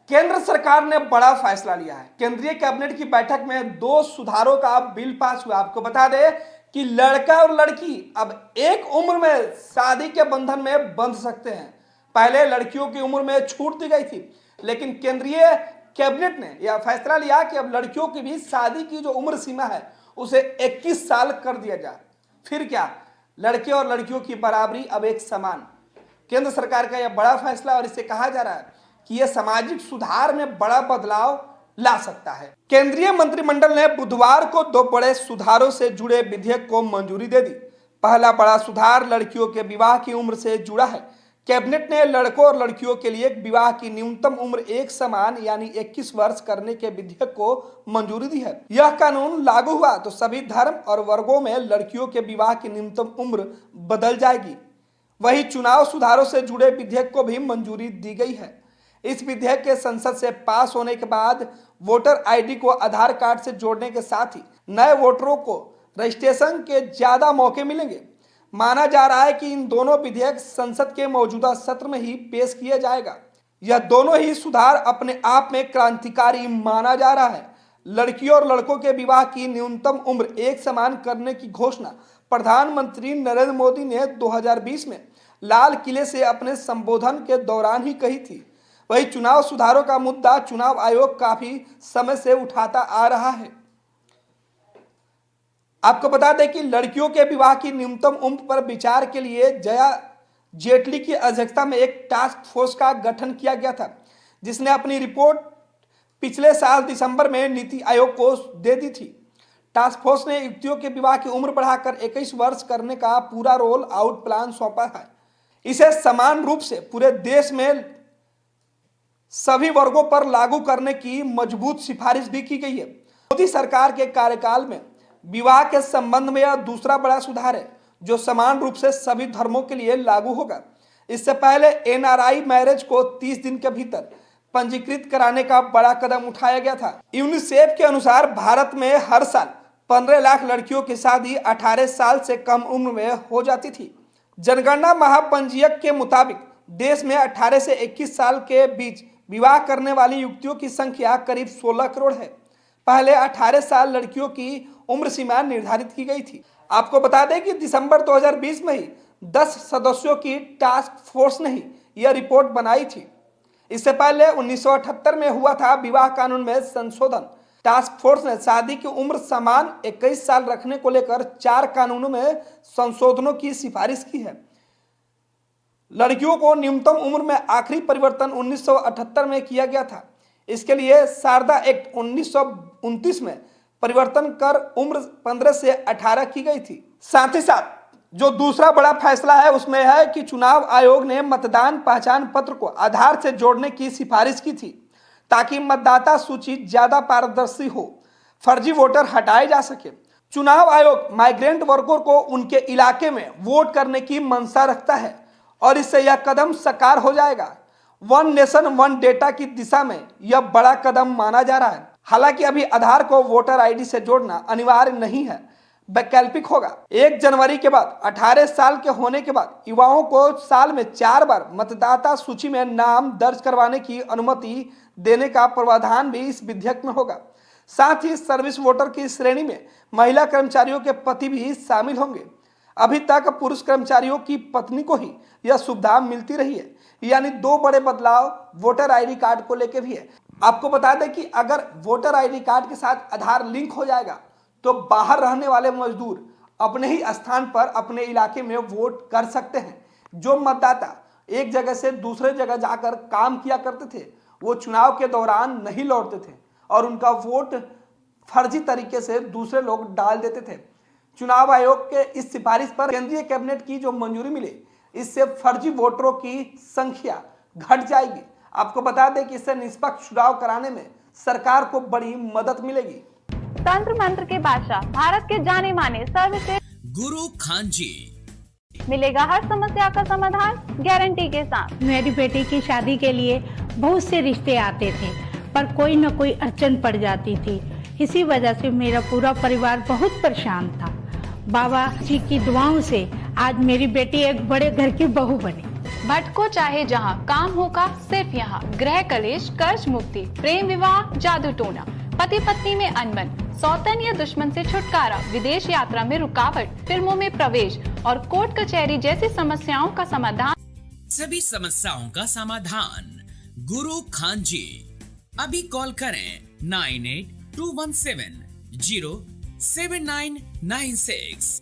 केंद्र सरकार ने बड़ा फैसला लिया है। केंद्रीय कैबिनेट की बैठक में 2 सुधारों का बिल पास हुआ। आपको बता दें कि लड़का और लड़की अब एक उम्र में शादी के बंधन में बंध सकते हैं। पहले लड़कियों की उम्र में छूट दी गई थी, लेकिन केंद्रीय कैबिनेट ने यह फैसला लिया कि अब लड़कियों की भी शादी की जो उम्र सीमा है उसे 21 साल कर दिया जाए। फिर क्या, लड़के और लड़कियों की बराबरी अब एक समान। केंद्र सरकार का यह बड़ा फैसला और इससे कहा जा रहा है कि यह सामाजिक सुधार में बड़ा बदलाव ला सकता है। केंद्रीय मंत्रिमंडल ने बुधवार को 2 बड़े सुधारों से जुड़े विधेयक को मंजूरी दे दी। पहला बड़ा सुधार लड़कियों के विवाह की उम्र से जुड़ा है। कैबिनेट ने लड़कों और लड़कियों के लिए विवाह की न्यूनतम उम्र एक समान यानी 21 वर्ष करने के विधेयक को मंजूरी दी है। यह कानून लागू हुआ तो सभी धर्म और वर्गों में लड़कियों के विवाह की न्यूनतम उम्र बदल जाएगी। वही चुनाव सुधारों से जुड़े विधेयक को भी मंजूरी दी गई है। इस विधेयक के संसद से पास होने के बाद वोटर आईडी को आधार कार्ड से जोड़ने के साथ ही नए वोटरों को रजिस्ट्रेशन के ज्यादा मौके मिलेंगे। माना जा रहा है कि इन दोनों विधेयक संसद के मौजूदा सत्र में ही पेश किया जाएगा। यह दोनों ही सुधार अपने आप में क्रांतिकारी माना जा रहा है। लड़कियों और लड़कों के विवाह की न्यूनतम उम्र एक समान करने की घोषणा प्रधानमंत्री नरेंद्र मोदी ने 2020 में लाल किले से अपने संबोधन के दौरान ही कही थी। वही चुनाव सुधारों का मुद्दा चुनाव आयोग काफी समय से उठाता आ रहा है। आपको बता दें कि लड़कियों के विवाह की न्यूनतम उम्र पर विचार के लिए जया जेटली की अध्यक्षता में एक टास्क फोर्स का गठन किया गया था, जिसने अपनी रिपोर्ट पिछले साल दिसंबर में नीति आयोग को दे दी थी। टास्क फोर्स ने युवतियों के विवाह की उम्र बढ़ाकर 21 वर्ष करने का पूरा रोल आउट प्लान सौंपा है। इसे समान रूप से पूरे देश में सभी वर्गों पर लागू करने की मजबूत सिफारिश भी की गई है। मोदी सरकार के कार्यकाल में विवाह के संबंध में यह दूसरा बड़ा सुधार है जो समान रूप से सभी धर्मों के लिए लागू होगा। इससे पहले एनआरआई मैरिज को 30 दिन के भीतर पंजीकृत कराने का बड़ा कदम उठाया गया था। यूनिसेफ के अनुसार भारत में हर साल 15 लाख लड़कियों की शादी 18 साल से कम उम्र में हो जाती थी। जनगणना महापंजीयक के मुताबिक देश में 18 से 21 साल के बीच विवाह करने वाली युवतियों की संख्या करीब 16 करोड़ है। पहले 18 साल लड़कियों की उम्र सीमा निर्धारित की गई थी। आपको बता दें कि दिसंबर 2020 में ही 10 सदस्यों की टास्क फोर्स ने ही यह रिपोर्ट बनाई थी। इससे पहले 1978 में हुआ था विवाह कानून में संशोधन। टास्क फोर्स ने शादी की उम्र समान 21 साल रखने को लेकर 4 कानूनों में संशोधनों की सिफारिश की है। लड़कियों को न्यूनतम उम्र में आखिरी परिवर्तन 1978 में किया गया था। इसके लिए शारदा एक्ट 1929 में परिवर्तन कर उम्र 15 से 18 की गई थी। साथ ही साथ जो दूसरा बड़ा फैसला है उसमें है कि चुनाव आयोग ने मतदान पहचान पत्र को आधार से जोड़ने की सिफारिश की थी ताकि मतदाता सूची ज्यादा पारदर्शी हो, फर्जी वोटर हटाए जा सके। चुनाव आयोग माइग्रेंट वर्गों को उनके इलाके में वोट करने की मंशा रखता है और इससे यह कदम साकार हो जाएगा। वन नेशन वन डेटा की दिशा में यह बड़ा कदम माना जा रहा है। हालांकि अभी आधार को वोटर आईडी से जोड़ना अनिवार्य नहीं है, वैकल्पिक होगा। 1 जनवरी के बाद 18 साल के होने के बाद युवाओं को साल में 4 बार मतदाता सूची में नाम दर्ज करवाने की अनुमति देने का प्रावधान भी इस विधेयक में होगा। साथ ही सर्विस वोटर की श्रेणी में महिला कर्मचारियों के पति भी शामिल होंगे। अभी तक पुरुष कर्मचारियों की पत्नी को ही यह सुविधा मिलती रही है। यानी 2 बड़े बदलाव वोटर आईडी कार्ड को लेकर भी है। आपको बता दें कि अगर वोटर आईडी कार्ड के साथ आधार लिंक हो जाएगा तो बाहर रहने वाले मजदूर अपने ही स्थान पर अपने इलाके में वोट कर सकते हैं। जो मतदाता एक जगह से दूसरे जगह जाकर काम किया करते थे वो चुनाव के दौरान नहीं लौटते थे और उनका वोट फर्जी तरीके से दूसरे लोग डाल देते थे। चुनाव आयोग के इस सिफारिश पर केंद्रीय कैबिनेट की जो मंजूरी मिली, इससे फर्जी वोटरों की संख्या घट जाएगी। आपको बता दें कि इससे निष्पक्ष चुनाव कराने में सरकार को बड़ी मदद मिलेगी। तंत्र मंत्र के बादशाह, भारत के जाने माने सर्वश्रेष्ठ गुरु खान जी, मिलेगा हर समस्या का समाधान गारंटी के साथ। मेरी बेटी की शादी के लिए बहुत से रिश्ते आते थे पर कोई न कोई अड़चन पड़ जाती थी। इसी वजह से मेरा पूरा परिवार बहुत परेशान था। बाबा जी की दुआओं से आज मेरी बेटी एक बड़े घर की बहू बनी। भटको चाहे जहां, काम होगा सिर्फ यहाँ। गृह कलेश, कर्ज मुक्ति, प्रेम विवाह, जादू टोना, पति पत्नी में अनबन, सौतन या दुश्मन से छुटकारा, विदेश यात्रा में रुकावट, फिल्मों में प्रवेश और कोर्ट कचहरी जैसी समस्याओं का समाधान। सभी समस्याओं का समाधान गुरु खान जी। अभी कॉल करें 9821707996।